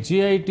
JIT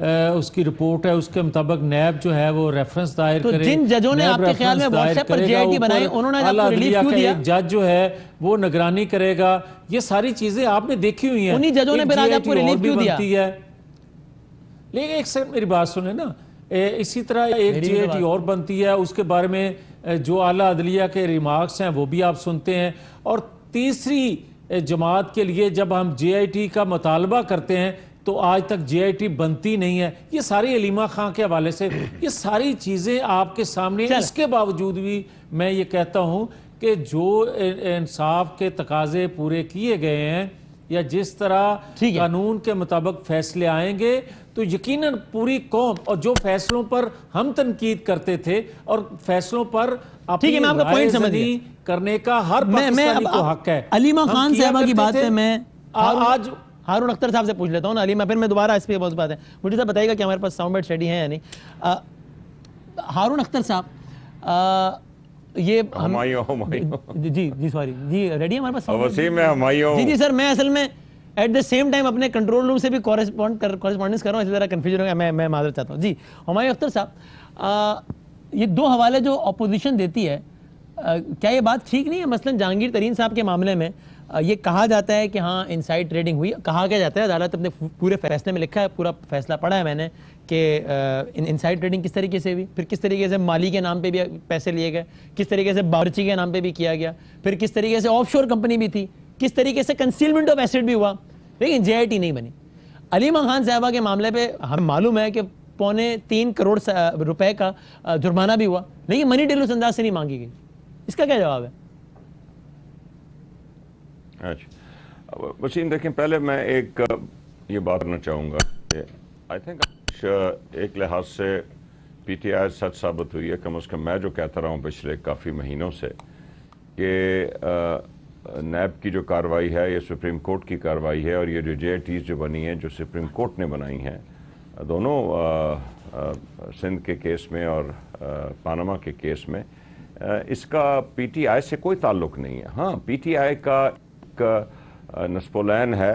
اس کی report ہے اس کے مطابق نیب جو ہے وہ ریفرنس دائر کرے. تو جن ججوں نے آپ کے خیال میں واٹس ایپ پر JIT بنائی انہوں نے آپ کو ریلیف کیوں دیا؟ ایک جج جو ہے وہ نگرانی کرے گا. یہ ساری چیزیں آپ نے دیکھی ہوئی ہیں. انہی ججوں نے پھر آج آپ کو ریلیف کیوں دیا؟ لیکن ایک سیکنڈ میری بات سنیں نا, اسی طرح ایک JIT اور بنتی ہے, اس کے بارے میں جو اعلیٰ عدلیہ کے ریمارکس ہیں وہ بھی آپ سنتے ہیں. اور تیسری جماعت کے لیے جب ہم JIT کا مطالبہ کرتے ہیں تو آج تک JIT بنتی نہیں ہے. یہ ساری علیمہ خان کے حوالے سے یہ ساری چیزیں آپ کے سامنے. اس کے باوجود بھی میں یہ کہتا ہوں کہ جو انصاف کے تقاضے پورے کیے گئے ہیں یا جس طرح قانون کے مطابق فیصلے آئیں گے تو یقیناً پوری قوم, اور جو فیصلوں پر ہم تنقید کرتے تھے اور فیصلوں پر اپنی رائے زنی کرنے کا ہر پاکستانی کو حق ہے. علیمہ خان صاحبہ کی بات پہ میں آج ہارون اختر صاحب سے پوچھ لیتا ہوں نا. علیمہ, پھر میں دوبارہ اس پہ بہت بات ہے, مجھے صاحب بتائیے گا کہ ہمارے پاس ساؤنڈ بائٹ ریڈی ہیں یا نہیں. ہارون اختر صاحب, یہ جی سوری جی ریڈی ہے ہمارے پاس وسیم ہے ہمایوں. جی سر, میں اصل میں ایٹ دا سیم ٹائم اپنے کنٹرول روم سے بھی کورسپونڈنس کر رہا ہوں, اسی طرح کنفیوژن ہوگا, میں معذرت چاہتا ہوں. جی ہمایوں اختر صاحب, یہ دو حوالے جو اپوزیشن دیتی ہے, کیا یہ بات ٹھیک نہیں ہے؟ مثلا جہانگیر ترین صاحب کے معاملے میں یہ کہا جاتا ہے کہ ہاں انسائڈ ٹریڈنگ ہوئی. کہا کیا جاتا ہے, عدالت اپنے پورے فیصلے میں لکھا ہے, پورا فیصلہ پڑھا ہے میں نے, کہ انسائڈ ٹریڈنگ کس طریقے سے ہوئی, پھر کس طریقے سے مالی کے نام پہ بھی پیسے لیے گئے, کس طریقے سے باورچی کے نام پہ بھی کیا گیا, پھر کس طریقے سے آف شور کمپنی بھی تھی, کس طریقے سے کنسیلمنٹ آف ایسٹ بھی ہوا, لیکن JIT نہیں بنی. علیمہ خان صاحبہ کے معاملے پہ ہمیں معلوم ہے کہ 3.25 کروڑ روپے کا جرمانہ بھی ہوا, لیکن منی ڈیل اس انداز سے نہیں مانگی گئی. اس کا کیا جواب ہے؟ اچھا وسیم, دیکھیں پہلے میں ایک یہ بات کرنا چاہوں گا کہ آئی تھنک ایک لحاظ سے PTI سچ ثابت ہوئی ہے, کم از کم میں جو کہتا رہا ہوں پچھلے کافی مہینوں سے, کہ نیب کی جو کارروائی ہے یہ سپریم کورٹ کی کارروائی ہے, اور یہ جو JITs جو بنی ہیں جو سپریم کورٹ نے بنائی ہیں, دونوں سندھ کے کیس میں اور پاناما کے کیس میں, اس کا PTI سے کوئی تعلق نہیں ہے. ہاں PTI کا ایک نصب العین ہے,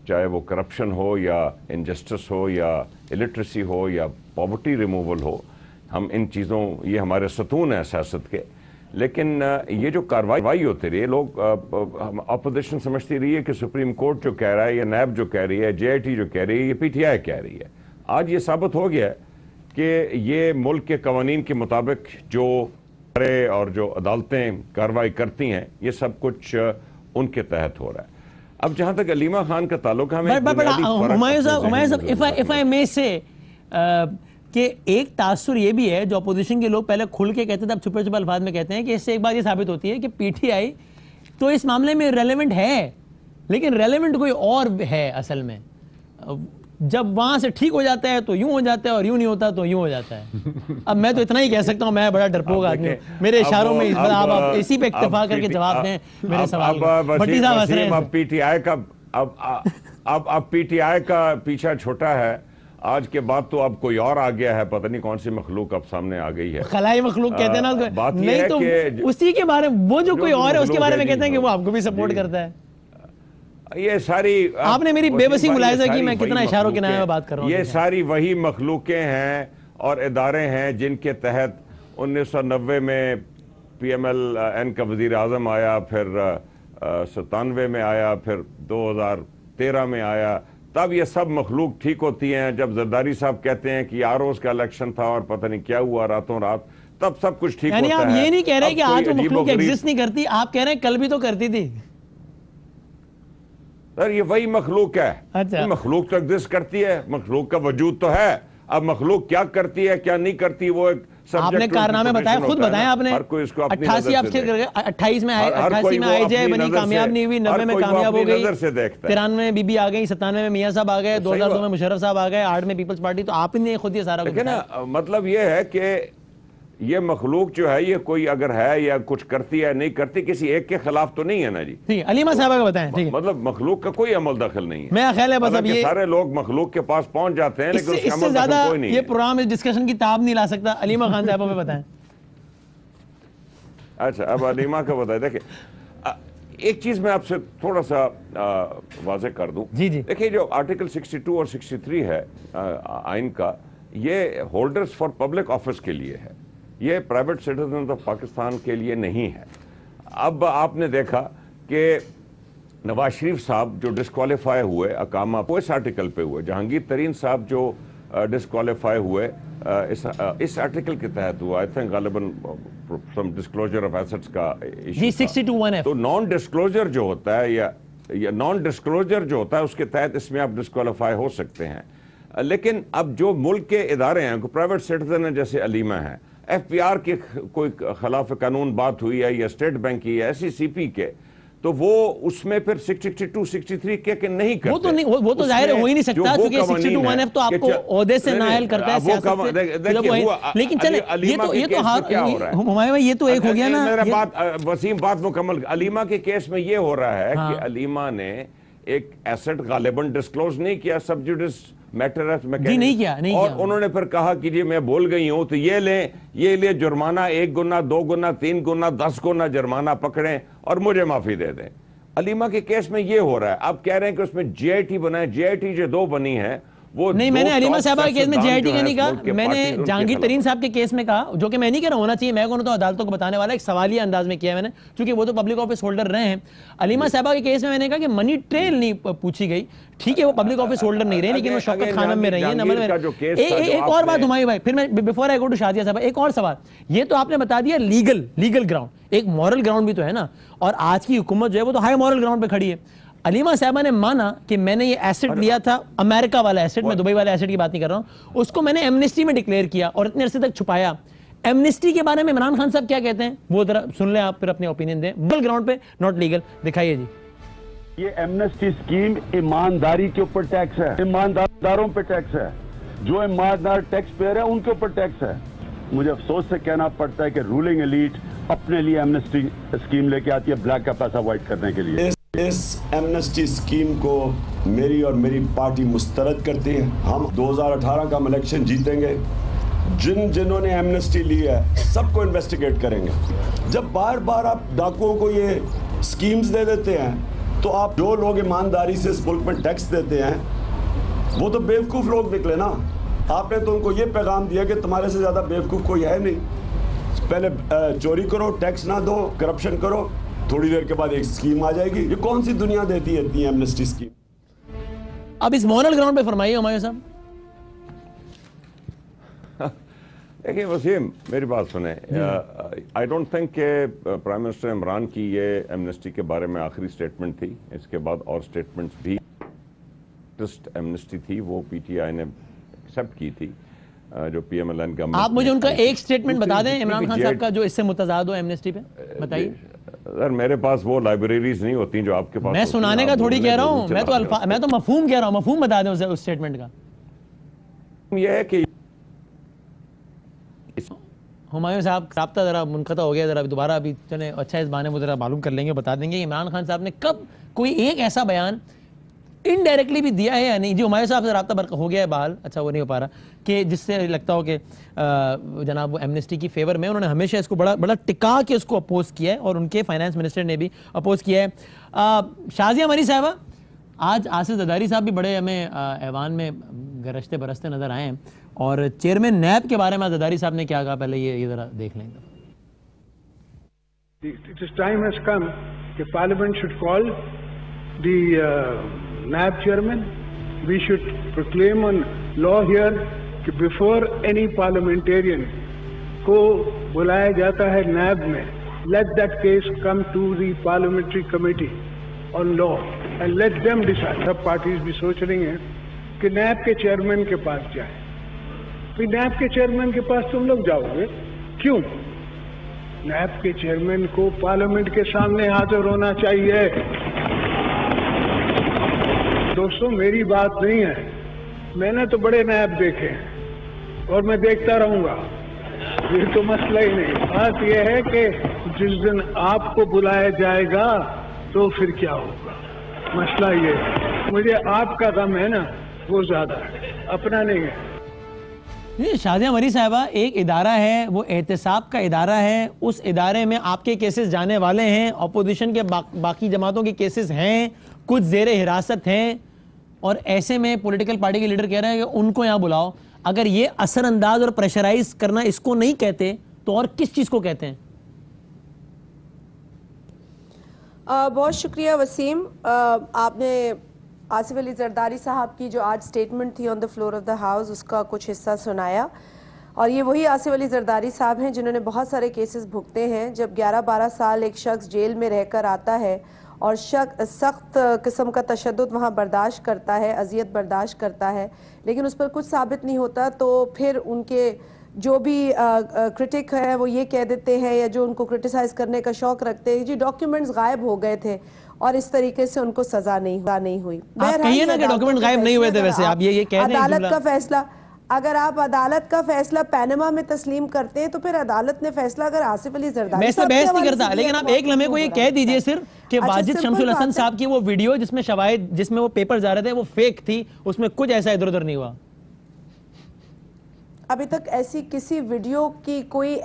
چاہے وہ کرپشن ہو یا انجسٹس ہو یا الٹریسی ہو یا پاورٹی ریموول ہو, ہم ان چیزوں, یہ ہمارے ستون ہیں سیاست کے. لیکن یہ جو کارروائی ہوتی رہی ہے, لوگ اپوزیشن سمجھتی رہی ہے کہ سپریم کورٹ جو کہہ رہا ہے یا نیب جو کہہ رہی ہے, JIT جو کہہ رہی ہے, یہ PTI کہہ رہی ہے. آج یہ ثابت ہو گیا ہے کہ یہ ملک کے قوانین کے مطابق جو اور جو عدالتیں کارروائی کرتی ہیں یہ سب کچھ ان کے تحت ہو رہا ہے. اب جہاں تک علیمہ خان کا تعلق ہے, ہمایوں صاحب if I may say کہ ایک تاثر یہ بھی ہے جو اپوزیشن کے لوگ پہلے کھل کے کہتے تھے, اب چھپے چھپے الفاظ میں کہتے ہیں, کہ اس سے ایک بات یہ ثابت ہوتی ہے کہ PTI تو اس معاملے میں ریلیونٹ ہے, لیکن ریلیونٹ کوئی اور ہے اصل میں. جب وہاں سے ٹھیک ہو جاتا ہے تو یوں ہو جاتا ہے, اور یوں نہیں ہوتا تو یوں ہو جاتا ہے. اب میں تو اتنا ہی کہہ سکتا ہوں, میں بڑا ڈرپوک آدمی ہوں, میرے اشاروں میں آپ اسی پہ اکتفا کر کے جواب دیں میرے سوال کا. بھٹی صاحب ہنس رہے ہیں. اب PTI کا اب PTI کا پیچھا چھوٹا ہے, آج کے بعد تو اب کوئی اور آ گیا ہے, پتہ نہیں کون سی مخلوق اب سامنے آ گئی ہے. خلائی مخلوق کہتے ہیں نا, نہیں تو اسی کے بارے وہ جو کوئی اور ہے اس کے بارے میں کہتے ہیں کہ وہ آپ کو بھی سپورٹ کرتا ہے. یہ ساری, آپ نے میری بے بسی ملاحظہ کی میں کتنا اشاروں کے نام میں بات کر رہا ہوں. یہ ساری وہی مخلوقیں ہیں اور ادارے ہیں جن کے تحت 1990 میں PMLN کا وزیر اعظم آیا, پھر 97 میں آیا, پھر 2013 میں آیا. تب یہ سب مخلوق ٹھیک ہوتی ہیں. جب زرداری صاحب کہتے ہیں کہ ROs کا الیکشن تھا اور پتہ نہیں کیا ہوا راتوں رات, تب سب کچھ ٹھیک ہوتا ہے. یعنی آپ یہ نہیں کہہ رہے کہ آج وہ مخلوق ایگزسٹ نہیں کرتی, آپ کہہ رہے ہیں کل بھی تو کرتی تھی. سر یہ وہی مخلوق ہے, مخلوق تو ایگزسٹ کرتی ہے, مخلوق کا وجود تو ہے. اب مخلوق کیا کرتی ہے کیا نہیں کرتی وہ ایک آپ نے کارنامے بتایا, خود بتائیں آپ نے. 28 میں آئی جے بنی, کامیاب نہیں ہوئی, 90 میں کامیاب ہو گئی, 93 میں بی بی آ گئی, 97 میں میاں صاحب آ گئے, 2002 میں مشرف صاحب آ گئے, 8 میں پیپلز پارٹی. تو آپ نے خود یہ سارا کچھ نا, مطلب یہ ہے کہ یہ مخلوق جو ہے یہ کوئی اگر ہے یا کچھ کرتی ہے نہیں کرتی, کسی ایک کے خلاف تو نہیں ہے نا جی. ٹھیک ہے, علیمہ صاحبہ کا بتائیں. مطلب مخلوق کا کوئی عمل دخل نہیں ہے. میں خیال ہے بس اب یہ سارے لوگ مخلوق کے پاس پہنچ جاتے ہیں, لیکن اس سے زیادہ یہ پروگرام اس ڈسکشن کی تاب نہیں لا سکتا. علیمہ خان صاحبہ پہ بتائیں. اچھا اب علیمہ کا بتائیں. دیکھیں ایک چیز میں آپ سے تھوڑا سا واضح کر دوں. جی جی دیکھیے جو آرٹیکل 62 اور 63 ہے آئین کا, یہ ہولڈرز فار پبلک آفس کے لیے ہے, یہ پرائیویٹ سٹیزنز آف پاکستان کے لیے نہیں ہے. اب آپ نے دیکھا کہ نواز شریف صاحب جو ڈسکوالیفائی ہوئے اقامہ وہ اس آرٹیکل پہ ہوئے, جہانگیر ترین صاحب جو ڈسکوالیفائی ہوئے اس آرٹیکل کے تحت ہوا, آئی تھنک غالباً سم ڈسکلوجر آف ایسٹس کا جی 62(1)(f). تو نان ڈسکلوجر جو ہوتا ہے یا نان ڈسکلوجر جو ہوتا ہے اس کے تحت اس میں آپ ڈسکوالیفائی ہو سکتے ہیں. لیکن اب جو ملک کے ادارے ہیں, پرائیویٹ سٹیزن ہیں جیسے علیمہ ہیں, ایف پی آر کی کوئی خلاف قانون بات ہوئی ہے یا اسٹیٹ بینک کی یا ایسی سی پی کے, تو وہ اس میں پھر 62 63 کے نہیں کرتے. وہ تو ظاہر ہو ہی نہیں سکتا کیونکہ 62(1)(f) تو آپ کو عہدے سے نائل کرتا ہے سیاست سے. لیکن چلے یہ تو ہمایوں بھائی یہ تو ایک ہو گیا نا. میرا وسیم بات مکمل. علیمہ کے کیس میں یہ ہو رہا ہے کہ علیمہ نے ایک ایسٹ غالباً ڈسکلوز نہیں کیا, سب جوڈس میٹر جی نہیں کیا, اور انہوں نے پھر کہا کہ جی میں بول گئی ہوں تو یہ لیں جرمانہ 1 گنا 2 گنا 3 گنا 10 گنا جرمانہ پکڑیں اور مجھے معافی دے دیں. علیمہ کے کیس میں یہ ہو رہا ہے. آپ کہہ رہے ہیں کہ اس میں جی آئی ٹی بنائے, جی آئی ٹی جو 2 بنی ہیں وہ نہیں. میں نے علیمہ صاحبہ کے کیس میں جی آئی ٹی کا نہیں کہا, میں نے جہانگیر ترین صاحب کے کیس میں کہا, جو کہ میں نہیں کہہ رہا ہونا چاہیے, میں کہوں تو عدالتوں کو بتانے والا ایک سوالیہ انداز میں کیا ہے میں نے, چونکہ وہ تو پبلک آفس ہولڈر رہے ہیں. علیمہ صاحبہ کے کیس میں نے کہا کہ منی ٹریل نہیں پوچھی گئی, ٹھیک ہے وہ پبلک آفس ہولڈر نہیں رہے لیکن وہ شوکت خانم میں رہی ہیں. ایک اور بات ہمایوں بھائی, پھر میں before I go to Shadia صاحبہ ایک اور سوال. یہ تو آپ نے بتا دیا لیگل گراؤنڈ, ایک مورل گراؤنڈ بھی تو ہے نا, اور آج کی حکومت جو ہے وہ تو ہائی مورل گراؤنڈ پہ کھڑی ہے. علیمہ صاحبہ نے مانا کہ میں نے یہ ایسٹ لیا تھا, امریکہ والا ایسٹ, میں دبئی والے ایسٹ کی بات نہیں کر رہا ہوں, اس کو میں نے ایمنسٹی میں ڈکلیئر کیا اور اتنے عرصے تک چھپایا. ایمنسٹی کے بارے میں عمران خان صاحب کیا کہتے ہیں وہ ذرا سن لیں آپ, پھر اپنی اوپینین دیں. مورل گراؤنڈ پہ ناٹ لیگل, دکھائیے جی. یہ ایمنسٹی اسکیم ایمانداری کے اوپر ٹیکس ہے, ایمانداروں پہ ٹیکس ہے, جو ایماندار ٹیکس پیئر ہے ان کے اوپر ٹیکس ہے. مجھے افسوس سے کہنا پڑتا ہے کہ رولنگ ایلیٹ اپنے لیے ایمنسٹی اسکیم لے کے آتی ہے بلیک کا پیسہ وائٹ کرنے کے لیے. اس ایمنسٹی اسکیم کو میری اور میری پارٹی مسترد کرتی ہے. ہم 2018 کا الیکشن جیتیں گے, جنہوں نے ایمنسٹی لی ہے سب کو انویسٹیگیٹ کریں گے. جب بار بار آپ ڈاکوؤں کو یہ اسکیمز دے دیتے ہیں تو آپ جو لوگ ایمانداری سے اس ملک میں ٹیکس دیتے ہیں وہ تو بیوقوف لوگ نکلے نا. آپ نے تو ان کو یہ پیغام دیا کہ تمہارے سے زیادہ بیوقوف کوئی ہے نہیں, پہلے چوری کرو, ٹیکس نہ دو, کرپشن کرو, تھوڑی دیر کے بعد ایک اسکیم آ جائے گی. یہ کون سی دنیا دیتی ہے اتنی ایمنسٹی اسکیم؟ اب اس مورل گراؤنڈ پہ فرمائیے ہمایوں صاحب. دیکھیں وسیم میری بات سنیں, آئی ڈونٹ تھنک کہ پرائم منسٹر عمران کی یہ ایمنسٹی کے بارے میں آخری سٹیٹمنٹ تھی. اس کے بعد اور سٹیٹمنٹس بھی ایمنسٹی تھی وہ پی ٹی آئی نے ایکسیپٹ کی تھی, جو P M L N government. آپ مجھے ان کا ایک سٹیٹمنٹ بتا دیں عمران خان صاحب کا جو اس سے متضاد ہو ایمنسٹی پہ, بتائیے. سر میرے پاس وہ لائبریریز نہیں ہوتی جو آپ کے پاس. میں سنانے کا تھوڑی کہہ رہا ہوں, میں تو مفہوم کہہ رہا ہوں, مفہوم بتا دیں اس سٹیٹمنٹ کا. یہ ہے کہ ہمایوں صاحب رابطہ ذرا منقطع ہو گیا, ذرا دوبارہ ابھی چلیں اچھا اس بہانے وہ ذرا معلوم کر لیں گے, بتا دیں گے عمران خان صاحب نے کب کوئی ایک ایسا بیان انڈائریکٹلی بھی دیا ہے یا نہیں. جی ہمایوں صاحب سے رابطہ برقرار ہو گیا ہے بحال, اچھا وہ نہیں ہو پا رہا, کہ جس سے لگتا ہو کہ جناب وہ ایمنسٹی کی فیور میں انہوں نے ہمیشہ اس کو بڑا ٹکا کے اس کو اپوز کیا ہے, اور ان کے فائنانس منسٹر نے بھی اپوز کیا ہے. شازیہ مری صاحبہ, آج آصف زرداری صاحب بھی بڑے ہمیں ایوان میں گرجتے برستے نظر آئے ہیں, اور چیئرمین نیب کے بارے میں زرداری صاحب نے کیا کہا پہلے یہ ذرا دیکھ لیں. This time has come کہ Parliament should call the NAB chairman. We should proclaim on law here کہ before any parliamentarian کو بلایا جاتا ہے NAB میں, let that case come to the parliamentary committee on law and let them decide. Sub parties بھی سوچ رہی ہیں کہ NAB کے چیئرمین کے پاس جائیں. پھر NAB کے چیئرمین کے پاس تم لوگ جاؤ گے کیوں؟ NAB کے چیئرمین کو پارلیمنٹ کے سامنے حاضر ہونا چاہیے. دوستوں میری بات نہیں ہے, میں نے تو بڑے NAB دیکھے ہیں اور میں دیکھتا رہوں گا, یہ تو مسئلہ ہی نہیں. بات یہ ہے کہ جس دن آپ کو بلایا جائے گا تو پھر کیا ہوگا, مسئلہ یہ ہے. مجھے آپ کا غم ہے نا وہ زیادہ ہے, اپنا نہیں ہے. شازیہ مری صاحبہ، ایک ادارہ ہے وہ احتساب کا ادارہ ہے، اس ادارے میں آپ کے کیسز جانے والے ہیں، اپوزیشن کے باقی جماعتوں کے کیسز ہیں، کچھ زیر حراست ہیں، اور ایسے میں پولیٹیکل پارٹی کے لیڈر کہہ رہے ہیں کہ ان کو یہاں بلاؤ. اگر یہ اثر انداز اور پریشرائز کرنا اس کو نہیں کہتے تو اور کس چیز کو کہتے ہیں؟ بہت شکریہ وسیم. آپ نے آصف علی زرداری صاحب کی جو آج سٹیٹمنٹ تھی on the floor of the house اس کا کچھ حصہ سنایا، اور یہ وہی آصف علی زرداری صاحب ہیں جنہوں نے بہت سارے کیسز بھگتے ہیں. جب 11-12 سال ایک شخص جیل میں رہ کر آتا ہے اور سخت قسم کا تشدد وہاں برداشت کرتا ہے، اذیت برداشت کرتا ہے، لیکن اس پر کچھ ثابت نہیں ہوتا، تو پھر ان کے جو بھی کرٹک ہے وہ یہ کہہ دیتے ہیں، یا جو ان کو کرٹیسائز کرنے کا شوق رکھتے ہیں، جی ڈاکیومنٹس غائب ہو گئے تھے اور اس طریقے سے ان کو سزا نہیں ہوئی. آپ کہیے نا کہ ڈاکیومنٹ غائب نہیں ہوئے تھے، ویسے آپ یہ کہہ رہے ہیں عدالت کا فیصلہ، اگر آپ عدالت کا فیصلہ پینما میں تسلیم کرتے ہیں تو پھر عدالت نے فیصلہ اگر آصف علی زرداری میں اس سے بحث نہیں کرتا، لیکن آپ ایک لمحے کو یہ کہہ دیجئے صرف کہ واجد شمس الحسن صاحب کی وہ ویڈیو جس میں شواہد، جس میں وہ پیپر جا رہے تھے، وہ فیک تھی، اس میں کچھ ایسا ادھر ادھر نہیں ہوا. ابھی تک ایسی کسی ویڈیو کی کوئی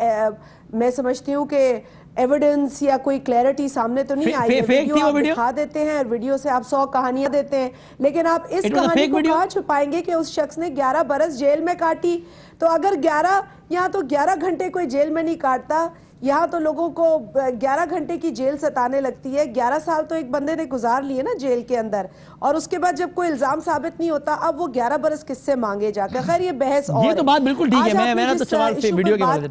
میں سمجھتی ہوں کہ ایویڈنس یا کوئی کلیئرٹی سامنے تو نہیں آئی ہے. ویڈیو آپ دکھا دیتے ہیں اور ویڈیو سے آپ 100 کہانیاں دیتے ہیں، لیکن آپ اس کہانی کو کہاں چھپائیں گے کہ اس شخص نے 11 برس جیل میں کاٹی؟ تو اگر 11 یہاں تو 11 گھنٹے کوئی جیل میں نہیں کاٹتا، یہاں تو لوگوں کو 11 گھنٹے کی جیل ستانے لگتی ہے. 11 سال تو ایک بندے نے گزار لیے نا جیل کے اندر، اور اس کے بعد جب کوئی الزام ثابت نہیں ہوتا اب وہ 11 برس کس سے مانگے جا کر؟ خیر یہ بحث اور یہ تو بات بالکل ٹھیک ہے، میں نے تو سوال ویڈیو کے بارے میں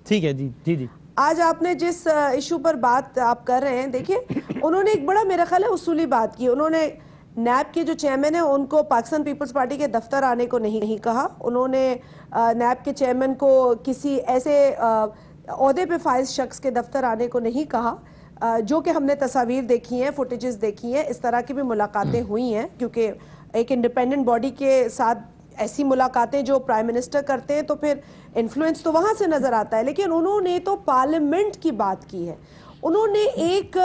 ٹھیک ہے. جی آج آپ نے جس ایشو پر بات آپ کر رہے ہیں، دیکھیں انہوں نے ایک بڑا میرا خیال ہے اصولی بات کی. انہوں نے نیب کے جو چیئرمین ہیں ان کو پاکستان پیپلز پارٹی کے دفتر آنے کو نہیں کہا. انہوں نے نیب کے چیئرمین کو کسی ایسے عہدے پہ فائز شخص کے دفتر آنے کو نہیں کہا، جو کہ ہم نے تصاویر دیکھی ہیں، فوٹیجز دیکھی ہیں. اس طرح کی بھی ملاقاتیں ہوئی ہیں، کیونکہ ایک انڈیپینڈنٹ باڈی کے ساتھ ایسی ملاقاتیں جو پرائم منسٹر کرتے ہیں تو پھر انفلوئنس تو وہاں سے نظر آتا ہے. لیکن انہوں نے تو پارلیمنٹ کی بات کی ہے، انہوں نے ایک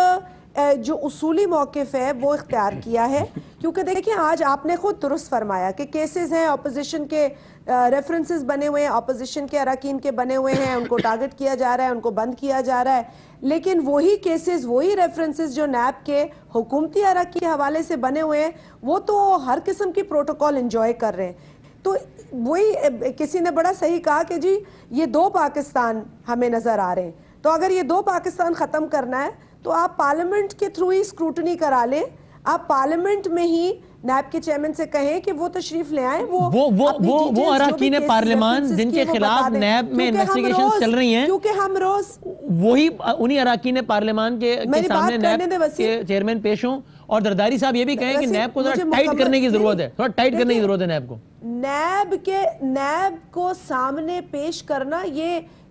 جو اصولی موقف ہے وہ اختیار کیا ہے. کیونکہ دیکھیں آج آپ نے خود درست فرمایا کہ کیسز ہیں، اپوزیشن کے ریفرنسز بنے ہوئے ہیں، اپوزیشن کے اراکین کے بنے ہوئے ہیں، ان کو ٹارگٹ کیا جا رہا ہے، ان کو بند کیا جا رہا ہے. لیکن وہی کیسز، وہی ریفرنسز جو نیب کے حکومتی اراکین کے حوالے سے بنے ہوئے ہیں وہ تو ہر قسم کی پروٹوکول انجوائے کر رہے ہیں. تو وہی کسی نے بڑا صحیح کہا کہ جی یہ 2 پاکستان ہمیں نظر آ رہے ہیں. تو اگر یہ 2 پاکستان ختم کرنا ہے تو آپ پارلیمنٹ کے تھرو ہی اسکروٹنی کرا لیں. آپ پارلیمنٹ میں ہی نیب کے چیئرمین سے کہیں کہ وہ تشریف لے آئیں، وہ اراکین پارلیمان جن کے خلاف نیب میں انویسٹیگیشن چل رہی ہیں، کیونکہ ہم روز وہی انہی اراکین پارلیمان کے سامنے نیب کے چیئرمین پیش ہوں. اور زرداری صاحب یہ بھی کہیں کہ نیب کو ذرا ٹائٹ کرنے کی ضرورت ہے، تھوڑا ٹائٹ کرنے کی ضرورت ہے نیب کو. نیب کو سامنے پیش کرنا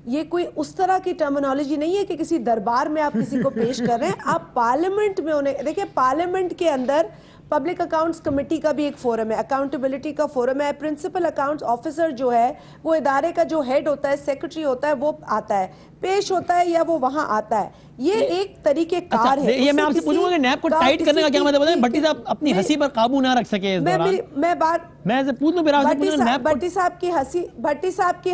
یہ کوئی اس طرح کی ٹرمینالوجی نہیں ہے کہ کسی دربار میں آپ کسی کو پیش کر رہے ہیں. آپ پارلیمنٹ میں انہیں دیکھیں، پارلیمنٹ کے اندر پبلک اکاؤنٹس کمیٹی کا بھی ایک فورم ہے، اکاؤنٹیبلٹی کا فورم ہے. پرنسپل اکاؤنٹس آفیسر جو ہے وہ ادارے کا جو ہیڈ ہوتا ہے، سیکرٹری ہوتا ہے، وہ آتا ہے، پیش ہوتا ہے یا وہ وہاں آتا ہے. یہ ایک طریقہ کار ہے. یہ میں آپ سے پوچھوں گا کہ نیب کو ٹائٹ کرنے کا کیا مطلب ہے؟ بھٹی صاحب اپنی ہنسی پر قابو نہ رکھ سکے اس دوران. میں پوچھوں پھر آپ سے پوچھوں نیب بھٹی صاحب کی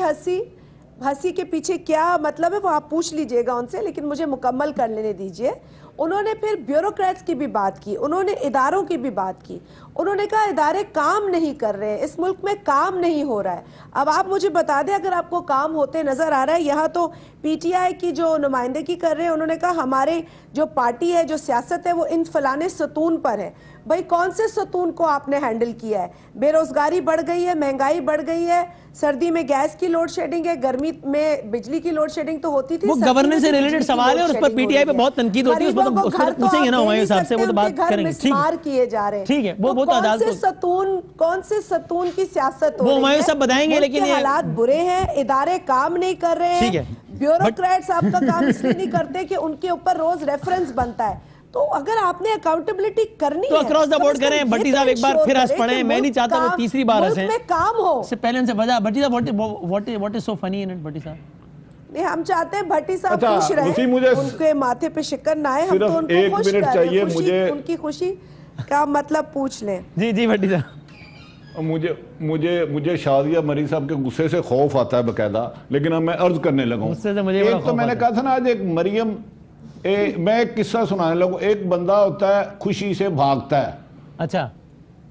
ہنسی کے پیچھے کیا مطلب ہے وہ آپ پوچھ لیجئے گا ان سے، لیکن مجھے مکمل کر لینے دیجئے. انہوں نے پھر بیوروکریٹس کی بھی بات کی، انہوں نے اداروں کی بھی بات کی. انہوں نے کہا ادارے کام نہیں کر رہے ہیں، اس ملک میں کام نہیں ہو رہا ہے. اب آپ مجھے بتا دیں اگر آپ کو کام ہوتے نظر آ رہا ہے. یہاں تو پی ٹی آئی کی جو نمائندگی کر رہے ہیں انہوں نے کہا ہمارے جو پارٹی ہے، جو سیاست ہے، وہ ان فلانے ستون پر ہے. بھائی کون سے ستون کو آپ نے ہینڈل کیا ہے؟ بے روزگاری بڑھ گئی ہے، مہنگائی بڑھ گئی ہے، سردی میں گیس کی لوڈ شیڈنگ ہے، گرمی میں بجلی کی لوڈ شیڈنگ تو ہوتی تھی. وہ گورننس سے ریلیٹڈ سوال ہے اور اس پر پی ٹی آئی پہ بہت تنقید ہوتی ہے، اس پر پوچھیں گے نا ہمایوں صاحب سے، وہ تو بات کریں گے. ٹھیک ہے، وہ تو عدالت کون سے ستون کی سیاست ہو وہ ہمایوں صاحب بتائیں گے. لیکن حالات برے ہیں، ادارے کام نہیں کر رہے ہیں. بیوروکریٹس آپ کا کام اس لیے نہیں کرتے کہ ان کے اوپر روز ریفرنس بنتا ہے. تو اگر آپ نے اکاؤنٹیبلٹی کرنی ہے تو اکراس دا بورڈ کریں. بھٹی صاحب ایک بار پھر ہنس پڑیں، میں نہیں چاہتا وہ تیسری بار ہنسیں. ملک میں کام ہو اس سے پہلے ان سے وجہ بھٹی صاحب what is so funny in it بھٹی صاحب؟ ہم چاہتے ہیں بھٹی صاحب خوش رہیں، ان کے ماتھے پہ شکن نہ آئے. ہم تو ان کو خوش کر رہے ہیں، ان کی خوشی کا مطلب پوچھ لیں. جی بھٹی صاحب. مجھے شادیہ مری صاحب کے غصے سے خوف آتا ہے باقاعدہ، لیکن اب میں عرض کرنے لگا ہوں۔ ایک تو میں نے کہا تھا نا آج ایک مریم، میں ایک قصہ سنانے لگوں۔ ایک بندہ ہوتا ہے خوشی سے بھاگتا ہے، اچھا،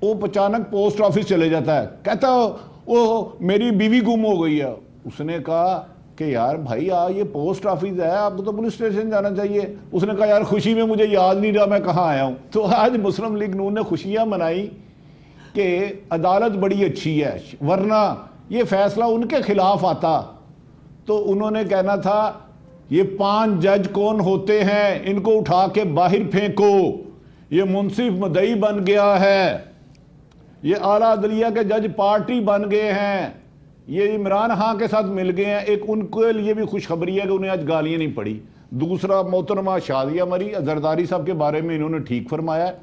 وہ اچانک پوسٹ آفس چلے جاتا ہے، کہتا ہے وہ میری بیوی گم ہو گئی ہے۔ اس نے کہا کہ یار بھائی یہ پوسٹ آفس ہے، آپ کو تو پولیس اسٹیشن جانا چاہیے۔ اس نے کہا یار خوشی میں مجھے یاد نہیں رہا میں کہاں آیا ہوں۔ تو آج مسلم لیگ نون نے خوشیاں منائی کہ عدالت بڑی اچھی ہے، ورنہ یہ فیصلہ ان کے خلاف آتا تو انہوں نے کہنا تھا یہ 5 جج کون ہوتے ہیں، ان کو اٹھا کے باہر پھینکو، یہ منصف مدعی بن گیا ہے، یہ اعلیٰ عدلیہ کے جج پارٹی بن گئے ہیں، یہ عمران خان کے ساتھ مل گئے ہیں۔ ایک ان کے لیے بھی خوشخبری ہے کہ انہیں آج گالیاں نہیں پڑی۔ دوسرا، محترمہ شادیہ مری زرداری صاحب کے بارے میں انہوں نے ٹھیک فرمایا ہے،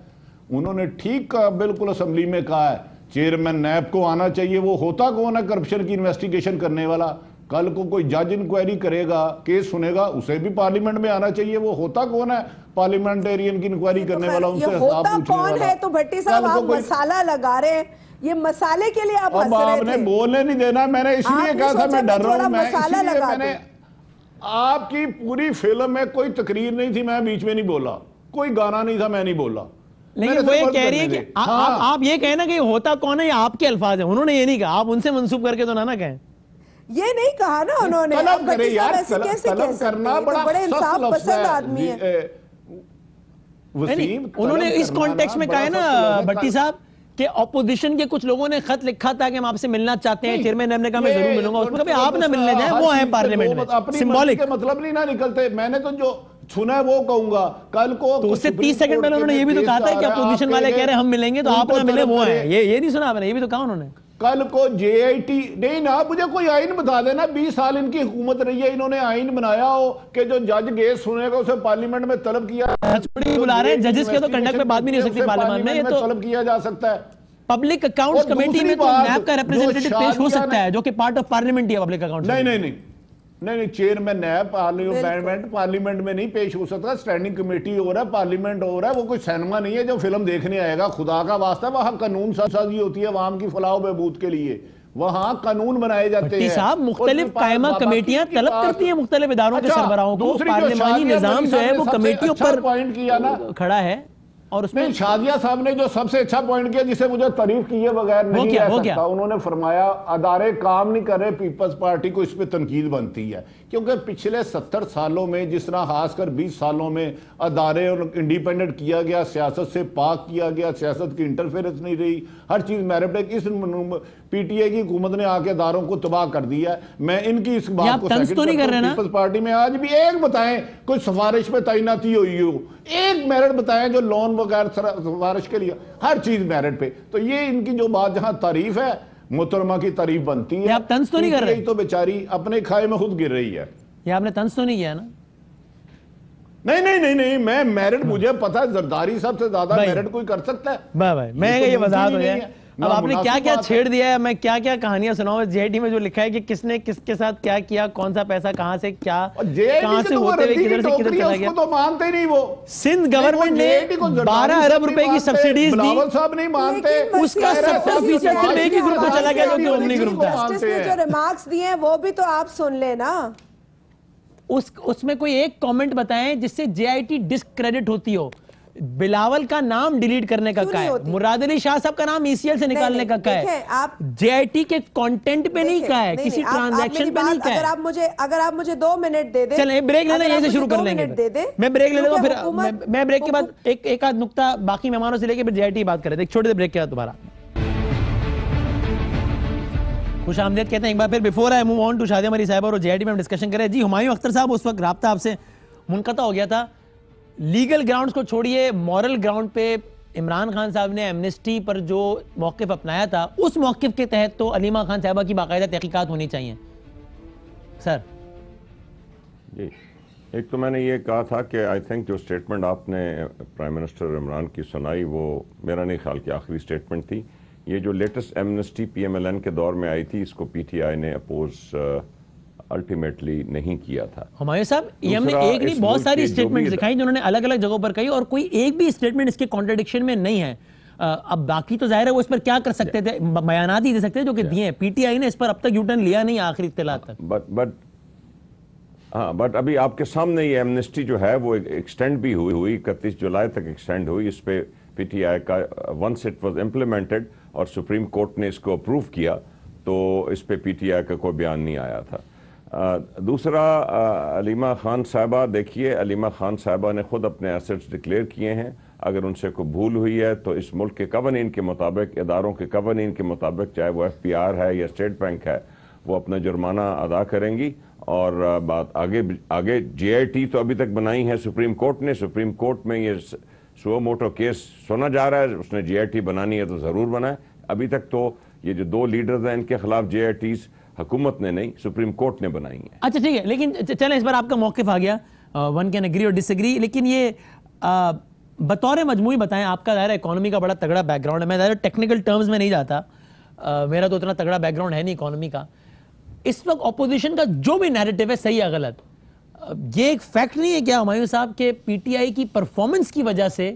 انہوں نے ٹھیک کہا، بالکل اسمبلی میں کہا ہے چیئرمین نیب کو آنا چاہیے۔ وہ ہوتا کون ہے کرپشن کی انویسٹیگیشن کرنے والا؟ کل کو کوئی جج انکوائری کرے گا، کیس سنے گا، اسے بھی پارلیمنٹ میں آنا چاہیے۔ وہ ہوتا کون ہے پارلیمنٹیرین کی انکوائری کرنے والا، ان سے حساب پوچھنے والا؟ ہوتا کون ہے؟ تو بھٹی صاحب آپ مسالہ لگا رہے ہیں، یہ مسالے کے لیے آپ ہنس رہے تھے۔ آپ نے بولنے نہیں دینا، میں نے اس لیے کہا تھا میں ڈر رہا ہوں، میں نے آپ کی پوری فلم میں کوئی تقریر نہیں تھی، میں بیچ میں نہیں بولا، کوئی گانا نہیں تھا، میں نہیں بولا۔ لیکن وہ یہ کہہ رہی ہے کہ آپ یہ کہنا کہ ہوتا کون ہے، یہ آپ کے الفاظ ہیں، انہوں نے یہ نہیں کہا، آپ ان سے منسوب کر کے تو نہ کہیں۔ یہ نہیں کہا نا انہوں نے۔ طلب کرے یار، طلب کرنا بڑے انصاف پسند آدمی ہے۔ انہوں نے اس کانٹیکس میں کہا ہے نا بھٹی صاحب کہ اپوزیشن کے کچھ لوگوں نے خط لکھا تھا کہ ہم آپ سے ملنا چاہتے ہیں، چیئرمین نے کہا میں ضرور ملوں گا، اس میں کبھی آپ نہ ملنے جائیں، وہ ہیں پارلیمنٹ میں سمبولک مطلب نہیں نہ نکلتے۔ میں نے تو جو سنا ہے وہ کہوں گا، کل کو تو اس سے 30 سیکنڈ پہلے انہوں نے یہ بھی تو کہا تھا کہ اپوزیشن والے کہہ رہے ہم ملیں گے تو آپ نہ ملے، وہ ہیں، یہ نہیں سنا آپ نے، یہ بھی تو کہا انہوں نے۔ کل کو جے آئی ٹی نہیں نا، مجھے کوئی آئین بتا دینا، 20 سال ان کی حکومت رہی ہے، انہوں نے آئین بنایا ہو کہ جو جج کیس سنے گا اسے پارلیمنٹ میں طلب کیا بلا رہے ہیں ججز کے، تو کنڈکٹ میں بات بھی نہیں ہو سکتی پارلیمنٹ میں، یہ تو طلب کیا جا سکتا ہے۔ پبلک اکاؤنٹس کمیٹی میں تو نیب کا ریپرزنٹیٹو پیش ہو سکتا ہے جو کہ پارٹ آف پارلیمنٹ ہی ہے پبلک اکاؤنٹس۔ نہیں، چیئرمین نیب پارلیمنٹ میں نہیں پیش ہو سکتا، اسٹینڈنگ کمیٹی ہو رہا ہے، پارلیمنٹ ہو رہا ہے، وہ کوئی سینما نہیں ہے جو فلم دیکھنے آئے گا۔ خدا کا واسطہ وہاں قانون سازی ہوتی ہے عوام کی فلاح و بہبود کے لیے، وہاں قانون بنائے جاتے ہیں۔ صاحب مختلف قائمہ کمیٹیاں طلب کرتی ہیں مختلف اداروں کے سربراہوں کو، پارلیمانی نظام جو ہے وہ کمیٹیوں پر کھڑا ہے۔ اور اس میں شادیہ صاحب نے جو سب سے اچھا پوائنٹ کیا، جسے مجھے تعریف کیے بغیر نہیں رہ سکتا، انہوں نے فرمایا ادارے کام نہیں کر رہے، پیپلز پارٹی کو اس پہ تنقید بنتی ہے، کیونکہ پچھلے 70 سالوں میں جس طرح خاص کر 20 سالوں میں ادارے انڈیپینڈنٹ کیا گیا، سیاست سے پاک کیا گیا، سیاست کی انٹرفیرنس نہیں رہی، ہر چیز میرٹ ہے۔ اس پی ٹی آئی کی حکومت نے آ کے اداروں کو تباہ کر دیا ہے۔ میں ان کی اس بات کو سیکنڈ کرتا ہوں، پیپلز پارٹی میں آج بھی ایک بتائیں کوئی سفارش پہ تعیناتی ہوئی ہو، ایک میرٹ بتائیں جو لون وغیرہ سفارش کے لیے، ہر چیز میرٹ پہ۔ تو یہ ان کی جو بات جہاں تعریف ہے، محترمہ کی تعریف بنتی ہے، آپ طنز تو نہیں کر رہے؟ تو بیچاری اپنے کھائے میں خود گر رہی ہے۔ یہ آپ نے طنز تو نہیں کیا نا؟ نہیں، میں میرٹ مجھے پتا ہے زرداری صاحب سے زیادہ میرٹ کوئی کر سکتا ہے۔ بھائی میں یہ وضاحت ہو جائے، اب آپ نے کیا کیا چھیڑ دیا ہے، میں کیا کیا کہانیاں سناؤں۔ جے آئی ٹی میں جو لکھا ہے کہ کس نے کس کے ساتھ کیا کیا، کون سا پیسہ کہاں سے کیا، کہاں سے ہوتے ہوئے کدھر سے کدھر چلا گیا۔ تو مانتے نہیں وہ، سندھ گورنمنٹ نے 12 ارب روپے کی سبسیڈیز دی، بلاول صاحب نہیں مانتے، اس کا 70% صرف ایک ہی گروپ کو چلا گیا جو کہ اومنی گروپ تھا۔ جسٹس نے جو ریمارکس دیے ہیں وہ بھی تو آپ سن لیں نا۔ اس میں کوئی ایک کامنٹ بتائیں جس سے جے آئی ٹی ڈسکریڈٹ ہوتی ہو۔ بلاول کا نام ڈیلیٹ کرنے کا کہا ہے، مراد علی شاہ صاحب کا نام ای سی ایل سے نکالنے کا کہا ہے، جے آئی ٹی کے کانٹینٹ پہ نہیں کہا ہے، کسی ٹرانزیکشن پہ نہیں کہا ہے۔ اگر آپ مجھے 2 منٹ دے دیں، چلیں بریک لینا، یہیں سے شروع کر لیں گے، میں بریک لے لیتا ہوں، پھر میں بریک کے بعد ایک آدھ نکتہ باقی مہمانوں سے لے کے پھر جے آئی ٹی بات کریں، ایک چھوٹے سے بریک کے بعد دوبارہ خوش آمدید کہتے ہیں ایک بار پھر۔ Before I move on to Shadia Marri صاحبہ اور جے آئی ٹی میں ہم ڈسکشن کریں۔ جی ہمایوں اختر صاحب، اس وقت رابطہ آپ سے منقطع ہو گیا تھا، لیگل گراؤنڈز کو چھوڑیے، مورل گراؤنڈ پہ عمران خان صاحب نے ایمنسٹی پر جو موقف اپنایا تھا، اس موقف کے تحت تو علیمہ خان صاحبہ کی باقاعدہ تحقیقات ہونی چاہیے سر۔ جی ایک تو میں نے یہ کہا تھا کہ آئی تھنک جو سٹیٹمنٹ آپ نے پرائم منسٹر عمران کی سنائی وہ میرا نہیں خیال کہ آخری سٹیٹمنٹ تھی۔ یہ جو latest amnesty P M L N کے دور میں آئی تھی، اس کو پی ٹی آئی نے اپوز الٹیمیٹلی نہیں کیا تھا۔ ہمایوں صاحب یہ ہم نے ایک نہیں بہت ساری اسٹیٹمنٹ دکھائی جنہوں نے الگ الگ جگہوں پر کہی، اور کوئی ایک بھی اسٹیٹمنٹ اس کے کانٹرڈکشن میں نہیں ہے۔ اب باقی تو ظاہر ہے وہ اس پر کیا کر سکتے تھے, بیانات ہی دے سکتے جو کہ دیے ہیں. پی ٹی آئی نے اس پر اب تک یو ٹرن لیا نہیں آخری اطلاع تک. بٹ ابھی آپ کے سامنے یہ ایمنسٹی جو ہے وہ ایکسٹینڈ بھی ہوئی 31 جولائی تک ایکسٹینڈ ہوئی. اس پہ پی ٹی آئی کا ونس اٹ واز امپلیمنٹڈ اور سپریم کورٹ نے اس کو اپروو کیا تو اس پہ پی ٹی آئی کا کوئی بیان نہیں آیا تھا. دوسرا علیمہ خان صاحبہ, دیکھیے علیمہ خان صاحبہ نے خود اپنے ایسٹس ڈکلیئر کیے ہیں. اگر ان سے کوئی بھول ہوئی ہے تو اس ملک کے قوانین کے مطابق, اداروں کے قوانین کے مطابق, چاہے وہ ایف پی آر ہے یا اسٹیٹ بینک ہے, وہ اپنا جرمانہ ادا کریں گی. اور بات آگے جے آئی ٹی تو ابھی تک بنائی ہے سپریم کورٹ نے. سپریم کورٹ میں یہ سو موٹو کیس سنا جا رہا ہے, اس نے جے آئی ٹی بنانی ہے تو ضرور بنائے. ابھی تک تو یہ جو 2 لیڈرز ہیں ان کے خلاف جے آئی ٹیز حکومت نے نہیں, سپریم کورٹ نے بنائی ہیں. اچھا ٹھیک ہے, لیکن چلیں اس بار آپ کا موقف آ گیا, ون کین ایگری اور ڈس ایگری. لیکن یہ بطور مجموعی بتائیں, آپ کا ظاہر اکانومی کا بڑا تگڑا بیک گراؤنڈ ہے. میں ظاہر ٹیکنیکل ٹرمز میں نہیں جاتا, میرا تو اتنا تگڑا بیک گراؤنڈ ہے نہیں اکانومی کا. اس وقت اپوزیشن کا جو بھی نیریٹو ہے صحیح یا غلط, یہ ایک فیکٹ نہیں ہے کیا ہمایوں صاحب کہ پی ٹی آئی کی پرفارمنس کی وجہ سے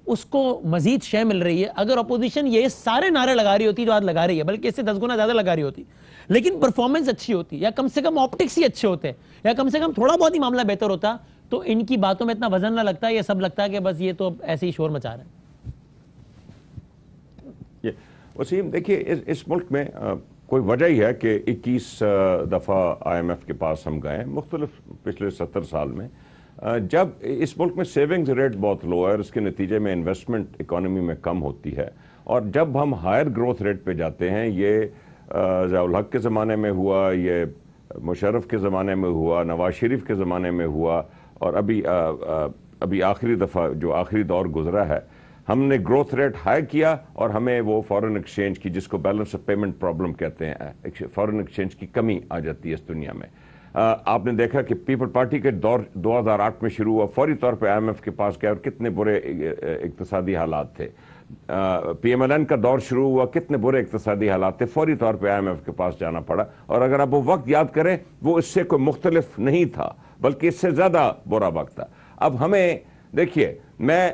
اس کو مزید شے مل رہی ہے؟ اگر اپوزیشن یہ سارے نعرے لگا رہی ہوتی جو آج لگا رہی ہے, بلکہ اس سے 10 گنا زیادہ لگا رہی ہوتی, لیکن پرفارمنس اچھی ہوتی, یا کم سے کم آپٹکس ہی اچھے ہوتے, یا کم سے کم تھوڑا بہت ہی معاملہ بہتر ہوتا, تو ان کی باتوں میں اتنا وزن نہ لگتا. یہ سب لگتا ہے کہ بس یہ تو ایسے ہی شور مچا رہے ہیں. وسیم دیکھیے, اس ملک میں کوئی وجہ ہی ہے کہ 21 دفعہ آئی ایم ایف کے پاس ہم گئے مختلف پچھلے 70 سال میں. جب اس ملک میں سیونگز ریٹ بہت لو ہے اور اس کے نتیجے میں انویسٹمنٹ اکانومی میں کم ہوتی ہے, اور جب ہم ہائر گروتھ ریٹ پہ جاتے ہیں, یہ ضیاء الحق کے زمانے میں ہوا, یہ مشرف کے زمانے میں ہوا, نواز شریف کے زمانے میں ہوا, اور ابھی آخری دفعہ جو آخری دور گزرا ہے, ہم نے گروتھ ریٹ ہائی کیا اور ہمیں وہ فورن ایکسچینج کی, جس کو بیلنس آف پیمنٹ پرابلم کہتے ہیں, فورن ایکسچینج کی کمی آ جاتی ہے اس دنیا میں. آپ نے دیکھا کہ پیپل پارٹی کے دور 2008 میں شروع ہوا, فوری طور پہ آئی ایم ایف کے پاس گیا اور کتنے برے اقتصادی حالات تھے. پی ایم ایل این کا دور شروع ہوا, کتنے برے اقتصادی حالات تھے, فوری طور پہ آئی ایم ایف کے پاس جانا پڑا. اور اگر آپ وہ وقت یاد کریں, وہ اس سے کوئی مختلف نہیں تھا, بلکہ اس سے زیادہ برا وقت تھا. اب ہمیں دیکھیے, میں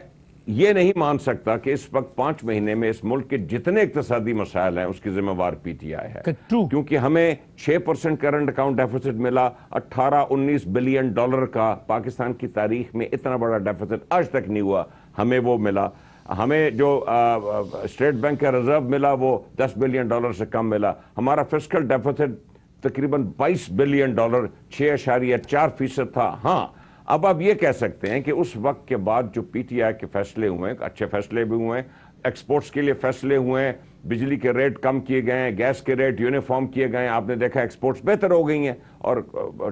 یہ نہیں مان سکتا کہ اس وقت 5 مہینے میں اس ملک کے جتنے اقتصادی مسائل ہیں اس کی ذمہ وار پی ٹی آئی ہے, کیونکہ ہمیں 6% کرنٹ اکاؤنٹ ڈیفیسٹ ملا, 18-19 بلین ڈالر کا پاکستان کی تاریخ میں اتنا بڑا ڈیفیسٹ آج تک نہیں ہوا, ہمیں وہ ملا. ہمیں جو اسٹیٹ بینک کا ریزرو ملا وہ 10 بلین ڈالر سے کم ملا. ہمارا فسکل ڈیفیسٹ تقریباً 22 بلین ڈالر 6.4% تھا. ہاں, اب آپ یہ کہہ سکتے ہیں کہ اس وقت کے بعد جو پی ٹی آئی کے فیصلے ہوئے ہیں, اچھے فیصلے بھی ہوئے ہیں, ایکسپورٹس کے لیے فیصلے ہوئے ہیں, بجلی کے ریٹ کم کیے گئے ہیں, گیس کے ریٹ یونیفارم کیے گئے ہیں, آپ نے دیکھا ایکسپورٹس بہتر ہو گئی ہیں اور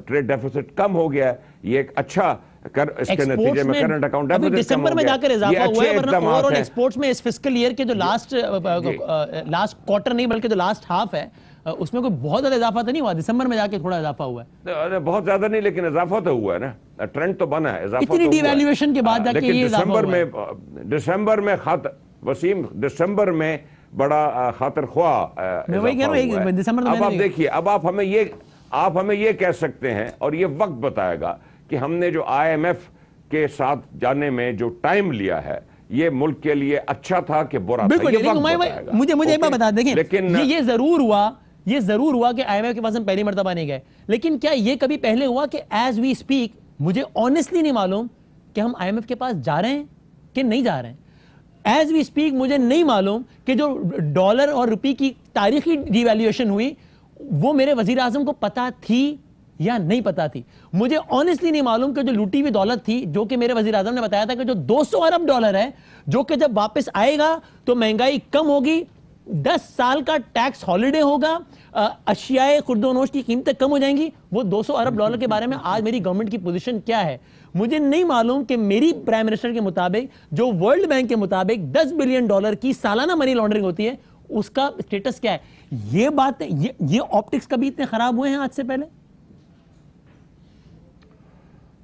ٹریڈ ڈیفیسٹ کم ہو گیا ہے. یہ ایک اچھا اس کے نتیجے میں کرنٹ اکاؤنٹ ڈیفیسٹ دسمبر میں جا کر اضافہ ہوا ہے, ورنہ اوور آل ایکسپورٹس میں اس فسکل ایئر کے جو لاسٹ کوارٹر نہیں بلکہ جو لاسٹ ہاف ہے اس میں کوئی بہت زیادہ اضافہ تو نہیں ہوا, دسمبر میں جا کے تھوڑا اضافہ ہوا ہے. بہت زیادہ نہیں, لیکن اضافہ تو ہوا ہے نا, ٹرینڈ تو بنا ہے, اضافہ اتنی ڈی ویلیویشن کے بعد جا کے یہ اضافہ ہوا ہے. دسمبر میں وسیم, دسمبر میں بڑا خاطر خواہ میں وہی کہہ رہا ہوں, دسمبر اب آپ دیکھیے, اب آپ ہمیں یہ کہہ سکتے ہیں, اور یہ وقت بتائے گا کہ ہم نے جو آئی ایم ایف کے ساتھ جانے میں جو ٹائم لیا ہے یہ ملک کے لیے اچھا تھا کہ برا تھا. مجھے ایک بات بتا دیں, لیکن یہ ضرور ہوا کہ آئی ایم ایف کے پاس ہم پہلی مرتبہ نہیں گئے, لیکن کیا یہ کبھی پہلے ہوا کہ ایز وی اسپیک مجھے آنیسٹلی نہیں معلوم کہ ہم آئی ایم ایف کے پاس جا رہے ہیں کہ نہیں جا رہے ہیں. ایز وی اسپیک مجھے نہیں معلوم کہ جو ڈالر اور روپی کی تاریخی ڈی ویلیویشن ہوئی وہ میرے وزیر اعظم کو پتا تھی یا نہیں پتا تھی. مجھے آنیسٹلی نہیں معلوم کہ جو لوٹی ہوئی دولت تھی, جو کہ میرے وزیر اعظم نے بتایا تھا کہ جو 200 ارب ڈالر ہے, جو کہ جب واپس آئے گا تو مہنگائی کم ہوگی, 10 سال کا ٹیکس ہالیڈے ہوگا, اشیاء خرد و نوش کی قیمتیں کم ہو جائیں گی. وہ 200 ارب ڈالر کے بارے میں آج میری گورنمنٹ کی پوزیشن کیا ہے مجھے نہیں معلوم. کہ میری پرائم منسٹر کے مطابق, جو ورلڈ بینک کے مطابق 10 بلین ڈالر کی سالانہ منی لانڈرنگ ہوتی ہے, اس کا سٹیٹس کیا ہے. یہ بات, یہ آپٹکس کبھی اتنے خراب ہوئے ہیں آج سے پہلے؟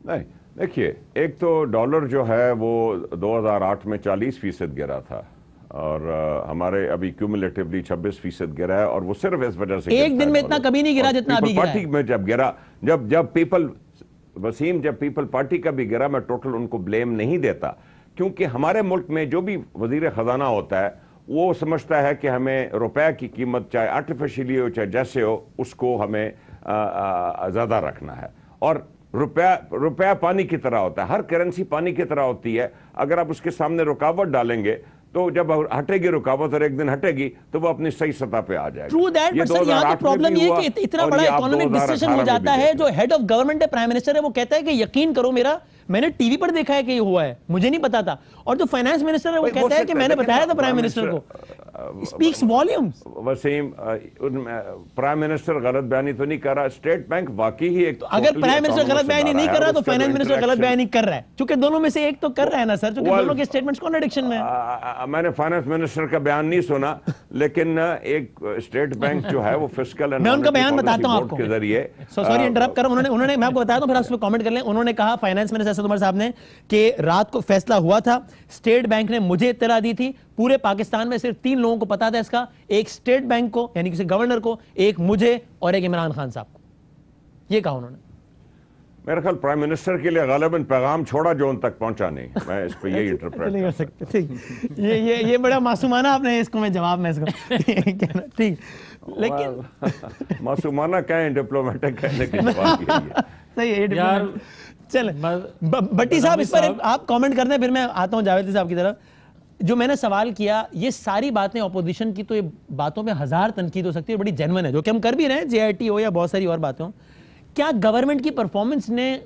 نہیں, دیکھیے, ایک تو ڈالر جو ہے وہ 2008 میں 40% گرا تھا, اور ہمارے ابھی کیومولیٹیولی 26% گرا ہے, اور وہ صرف اس وجہ سے ایک دن میں اتنا کبھی نہیں گرا جتنا ابھی گرا ہے. پارٹی میں جب گرا, جب پیپل وسیم, جب پیپل پارٹی کا بھی گرا, میں ٹوٹل ان کو بلیم نہیں دیتا, کیونکہ ہمارے ملک میں جو بھی وزیر خزانہ ہوتا ہے وہ سمجھتا ہے کہ ہمیں روپے کی قیمت چاہے آرٹیفیشلی ہو چاہے جیسے ہو اس کو ہمیں زیادہ رکھنا ہے، اور روپیہ پانی کی طرح ہوتا ہے، ہر کرنسی پانی کی طرح ہوتی ہے. اگر آپ اس کے سامنے رکاوٹ ڈالیں گے تو جب ہٹے گی رکاوٹ اور ایک دن ہٹے گی تو وہ اپنی صحیح سطح پہ آ جائے گی. ٹرو دیٹ، بٹ سر یہاں تو پرابلم یہ ہے کہ اتنا بڑا اکانومک ڈسکشن ہو جاتا ہے، جو ہیڈ آف گورنمنٹ ہے، پرائم منسٹر ہے، وہ کہتا ہے کہ یقین کرو میرا، میں نے ٹی وی پر دیکھا ہے کہ یہ ہوا ہے، مجھے نہیں پتا تھا. اور جو فائنانس منسٹر ہے وہ کہتا ہے کہ میں نے بتایا تھا پرائم منسٹر کو. Speaks volumes. Waseem, prime minister غلط بیانی تو نہیں کر رہا، اسٹیٹ بینک واقعی ہی ایک، اگر پرائم منسٹر غلط بیانی نہیں کر رہا تو فائنانس منسٹر غلط بیانی کر رہا ہے، چونکہ دونوں میں سے ایک تو کر رہا ہے نا سر، چونکہ دونوں کے اسٹیٹمنٹس کانٹرڈکشن میں ہیں. میں نے فائنانس منسٹر کا بیان نہیں سنا، لیکن ایک اسٹیٹ بینک جو ہے وہ فسکل، میں ان کا بیان بتاتا ہوں آپ کو کے ذریعے، سوری انٹرپٹ کر رہا ہوں، انہوں نے میں آپ کو بتاتا ہوں، پھر آپ اس پہ کامنٹ کر لیں. انہوں نے کہا فائنانس منسٹر اسد عمر صاحب نے کہ رات کو فیصلہ ہوا تھا، اسٹیٹ بینک نے مجھے اطلاع دی تھی، پورے پاکستان میں صرف 3 لوگوں کو پتا تھا اس کا، ایک اسٹیٹ بینک کو یعنی کسی گورنر کو، ایک مجھے اور ایک عمران خان صاحب کو. یہ کہا انہوں نے. میرا خیال پرائم منسٹر کے لیے غالباً پیغام چھوڑا جو ان تک پہنچا نہیں. میں اس پہ یہی انٹرپریٹ نہیں ہو سکتے. یہ بڑا معصومانہ آپ نے اس کو میں جواب میں اس کو ٹھیک، لیکن معصومانہ کہیں ڈپلومیٹک کہنے کے جواب یہی ہے. صحیح ہے یار. چلیں بٹی صاحب اس پر آپ کامنٹ کرنے، پھر میں آتا ہوں جاوید صاحب کی طرف. جو میں نے سوال کیا، یہ ساری باتیں اپوزیشن کی، تو یہ باتوں پہ 1000 تنقید ہو سکتی ہے، بڑی جینوئن ہے جو کہ ہم کر بھی رہے ہیں، جے آئی ٹی ہو یا بہت ساری اور باتیں ہوں. کیا گورنمنٹ کی پرفارمنس نے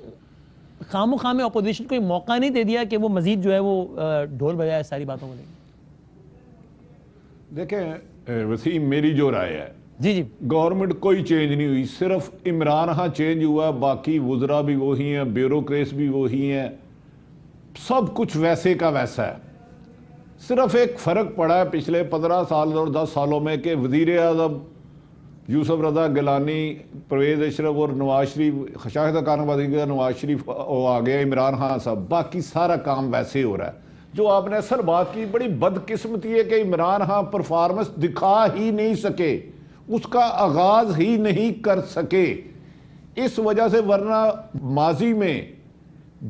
خام و خام اپوزیشن کو موقع نہیں دے دیا کہ وہ مزید جو ہے وہ ڈھول بجائے ساری باتوں کو لے کے؟ دیکھیں وسیم، میری جو رائے ہے، جی گورنمنٹ کوئی چینج نہیں ہوئی، صرف عمران ہاں چینج ہوا، باقی وزراء بھی وہی ہیں، بیوروکریٹس بھی وہی ہیں، سب کچھ ویسے کا ویسا ہے. صرف ایک فرق پڑا ہے پچھلے 15 سال اور 10 سالوں میں کہ وزیر اعظم یوسف رضا گیلانی، پرویز اشرف اور نواز شریف، شاہدہ خان وزیر نواز شریف آ گیا، عمران خان صاحب، باقی سارا کام ویسے ہو رہا ہے. جو آپ نے اصل بات کی، بڑی بدقسمتی ہے کہ عمران خان پرفارمنس دکھا ہی نہیں سکے، اس کا آغاز ہی نہیں کر سکے اس وجہ سے. ورنہ ماضی میں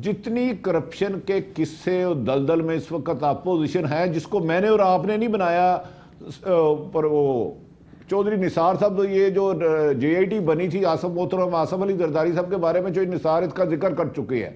جتنی کرپشن کے قصے اور دلدل میں اس وقت اپوزیشن ہے، جس کو میں نے اور آپ نے نہیں بنایا، پر وہ چودھری نثار صاحب، تو یہ جو جے آئی ٹی بنی تھی، محترم آصف علی زرداری صاحب کے بارے میں جو نثار اس کا ذکر کر چکے ہیں.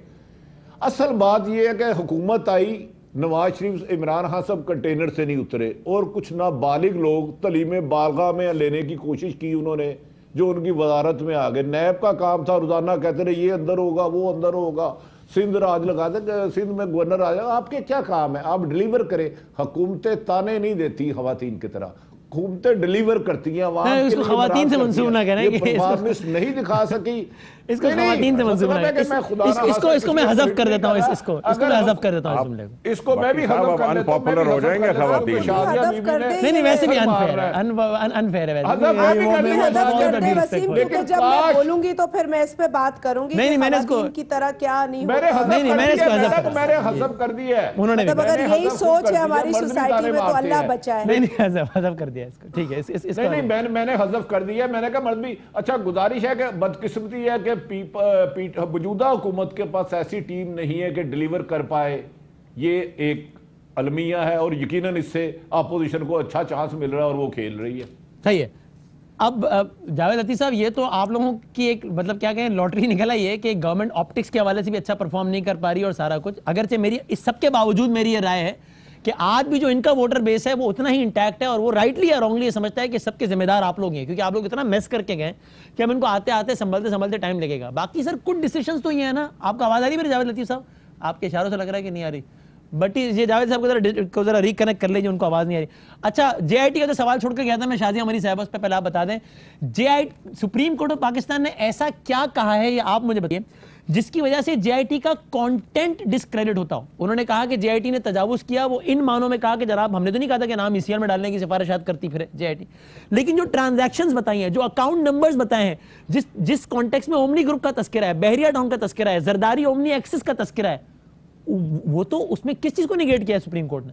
اصل بات یہ ہے کہ حکومت آئی، نواز شریف عمران خان صاحب کنٹینر سے نہیں اترے، اور کچھ نابالغ لوگ تعلیم بالغہ میں لینے کی کوشش کی انہوں نے، جو ان کی وزارت میں آ گئے. نیب کا کام تھا، روزانہ کہتے رہے یہ اندر ہوگا وہ اندر ہوگا، سندھ راج لگا دے، سندھ میں گورنر آ جائے. آپ کے کیا کام ہے؟ آپ ڈیلیور کریں. حکومتیں تانے نہیں دیتی خواتین کی طرح، حکومتیں ڈیلیور کرتی ہیں. اس کو خواتین سے منسوب نہ کریں، یہ پرفارمنس نہیں دکھا سکی، اس کو خواتین سے منسوب نہ کریں. اس کو میں حذف کر دیتا ہوں، اس کو میں حذف کر دیتا ہوں. اس کو میں بھی حذف کر دیتا ہوں. پاپولر ہو جائیں گے خواتین. نہیں ویسے بھی انفیئر ہے، انفیئر ہے. جب میں بولوں گی تو پھر میں اس پہ بات کروں گی. نہیں میں نے اس کو کی طرح کیا نہیں میں نے حذف کر دیا ہے. انہوں نے اگر یہی سوچ ہے ہماری سوسائٹی میں تو اللہ بچائے. نہیں حذف کر دیا اس کو، ٹھیک ہے. نہیں میں نے حذف کر دیا. میں نے کہا مرد بھی اچھا گزارش ہے کہ بدقسمتی ہے کہ موجودہ حکومت کے پاس ایسی ٹیم نہیں ہے کہ ڈیلیور کر پائے. یہ ایک المیہ ہے، اور یقیناً اس سے اپوزیشن کو اچھا چانس مل رہا ہے اور وہ کھیل رہی ہے. صحیح ہے. اب جاوید عطیہ صاحب، یہ تو آپ لوگوں کی ایک مطلب کیا کہیں لاٹری نکلا یہ کہ گورنمنٹ آپٹکس کے حوالے سے بھی اچھا پرفارم نہیں کر پا رہی اور سارا کچھ. اگرچہ میری اس سب کے باوجود میری یہ رائے ہے کہ آج بھی جو ان کا ووٹر بیس ہے وہ اتنا ہی انٹیکٹ ہے، اور وہ رائٹلی یا رانگلی یہ سمجھتا ہے کہ سب کے ذمہ دار آپ لوگ ہیں، کیونکہ آپ لوگ اتنا میس کر کے گئے کہ اب ان کو آتے آتے سنبھلتے ٹائم لگے گا. باقی سر کچھ ڈیسیشنز تو یہ ہے نا. آپ کا آواز آ رہی ہے میرے جاوید لطیف صاحب؟ آپ کے اشاروں سے لگ رہا ہے کہ نہیں آ رہی. بٹ یہ جاوید صاحب کو ذرا ریکنیکٹ کر لیجیے، ان کو آواز نہیں آ رہی. اچھا جے آئی ٹی کا تو سوال چھوڑ کے گیا تھا میں شازیہ عمری صاحبہ، اس پہ پہلے آپ بتا دیں سپریم کورٹ آف پاکستان نے ایسا کیا کہا ہے، یہ آپ مجھے بتائیے، جس کی وجہ سے جے آئی ٹی کا کانٹینٹ ڈسکریڈٹ ہوتا ہو. انہوں نے کہا کہ جے آئی ٹی نے تجاوز کیا، وہ ان معنوں میں کہا کہ جناب ہم نے تو نہیں کہا تھا کہ نام ای سی آر میں ڈالنے کی سفارشات کرتی پھر جے آئی ٹی، لیکن جو ٹرانزیکشنز بتائی ہیں، جو اکاؤنٹ نمبرز بتائے ہیں، جس کانٹیکس میں اومنی گروپ کا تذکرہ ہے، بحریہ ڈاؤن کا تذکرہ ہے، زرداری اومنی ایکسس کا تذکرہ ہے، وہ تو اس میں کس چیز کو نیگیٹ کیا ہے سپریم کورٹ نے؟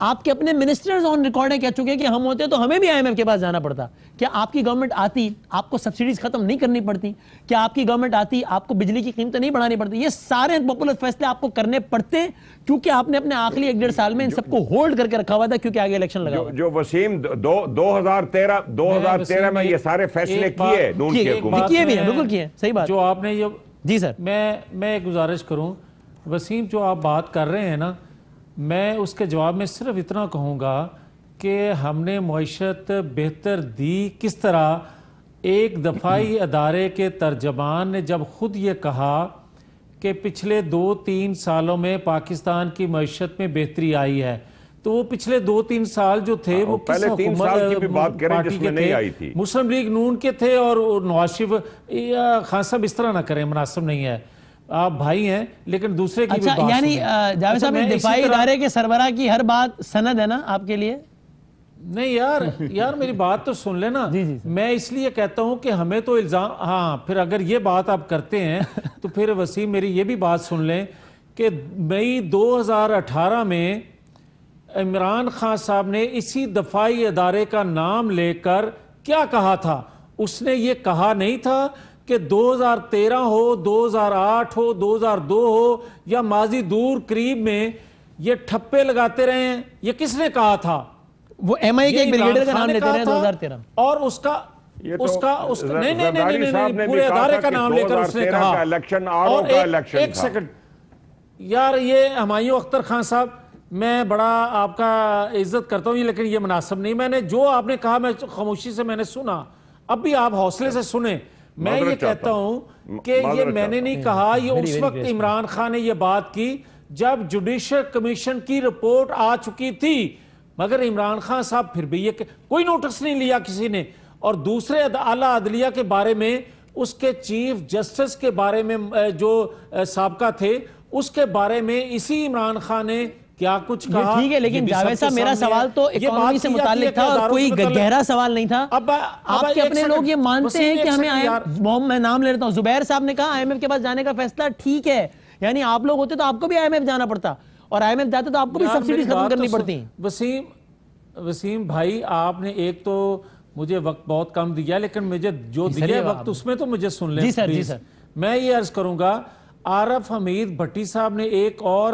آپ کے اپنے منسٹرز آن ریکارڈ ہیں کہہ چکے کہ ہم ہوتے تو ہمیں بھی IMF کے پاس جانا پڑتا. کیا آپ کی گورنمنٹ آتی آپ کو سبسڈیز ختم نہیں کرنی پڑتی؟ کیا آپ کی گورنمنٹ آتی آپ کو بجلی کی قیمتیں نہیں بڑھانی پڑتی؟ یہ سارے پاپولر فیصلے آپ کو کرنے پڑتے ہیں کیونکہ آپ نے اپنے آخری 1.5 سال میں ان سب کو ہولڈ کر کے رکھا ہوا تھا کیونکہ آگے الیکشن لگا ہوا. جو وسیم 2013 میں یہ سارے فیصلے کیے نون کی حکومت کیے بھی ہیں, بالکل کیے ہیں, صحیح بات. جو آپ نے یہ جی سر, میں ایک گزارش کروں وسیم, جو آپ بات کر رہے ہیں نا, میں اس کے جواب میں صرف اتنا کہوں گا کہ ہم نے معیشت بہتر دی کس طرح. ایک دفاعی ادارے کے ترجمان نے جب خود یہ کہا کہ پچھلے 2-3 سالوں میں پاکستان کی معیشت میں بہتری آئی ہے, تو وہ پچھلے 2-3 سال جو تھے وہ کس پہلے 3 سال کی بھی بات کریں جس میں نہیں آئی تھی, مسلم لیگ نون کے تھے اور نواز شریف. خان صاحب اس طرح نہ کریں, مناسب نہیں ہے, آپ بھائی ہیں لیکن دوسرے کی بھی بات سنیں. یعنی جاوید صاحب دفاعی ادارے کے سربراہ کی ہر بات سند ہے نا آپ کے لیے؟ نہیں یار میری بات تو سن لینا. میں اس لیے کہتا ہوں کہ ہمیں تو الزام, ہاں پھر اگر یہ بات آپ کرتے ہیں تو پھر وسیم میری یہ بھی بات سن لیں کہ مئی 2018 میں عمران خان صاحب نے اسی دفاعی ادارے کا نام لے کر کیا کہا تھا. اس نے یہ کہا نہیں تھا کہ 2013 ہو, 2008 ہو, 2002 ہو یا ماضی دور قریب میں یہ ٹھپے لگاتے رہے ہیں. یہ کس نے کہا تھا؟ وہ ایم آئی کے ایک بریگیڈر کا نام لیتے رہے 2013, اور اس کا نہیں پورے ادارے کا نام لے کر اس نے کہا. اور ایک سیکنڈ یار, یہ ہمایوں اختر خان صاحب, میں بڑا آپ کا عزت کرتا ہوں لیکن یہ مناسب نہیں. میں نے جو آپ نے کہا میں خاموشی سے میں نے سنا, اب بھی آپ حوصلے سے سنیں. میں یہ کہتا ہوں کہ یہ میں نے نہیں کہا, یہ اس وقت عمران خان نے یہ بات کی جب جوڈیشل کمیشن کی رپورٹ آ چکی تھی, مگر عمران خان صاحب پھر بھی یہ کوئی نوٹس نہیں لیا کسی نے. اور دوسرے اعلیٰ عدلیہ کے بارے میں, اس کے چیف جسٹس کے بارے میں جو سابقہ تھے, اس کے بارے میں اسی عمران خان نے کیا کچھ کہا. ٹھیک ہے, لیکن جاوید صاحب میرا سوال تو اکانومی سے متعلق تھا اور کوئی گہرا سوال نہیں تھا. آپ کے اپنے لوگ یہ مانتے ہیں کہ ہمیں, میں نام لے لیتا ہوں, زبیر صاحب نے کہا IMF کے پاس جانے کا فیصلہ ٹھیک ہے. یعنی آپ لوگ ہوتے تو آپ کو بھی IMF جانا پڑتا, اور IMF جاتے تو آپ کو بھی سبسڈیز ختم کرنی پڑتی. وسیم بھائی, آپ نے ایک تو مجھے وقت بہت کم دیا, لیکن مجھے جو دیا وقت اس میں تو مجھے سن لیں. جی سر. میں یہ عرض کروں گا, عارف حمید بھٹی صاحب نے ایک اور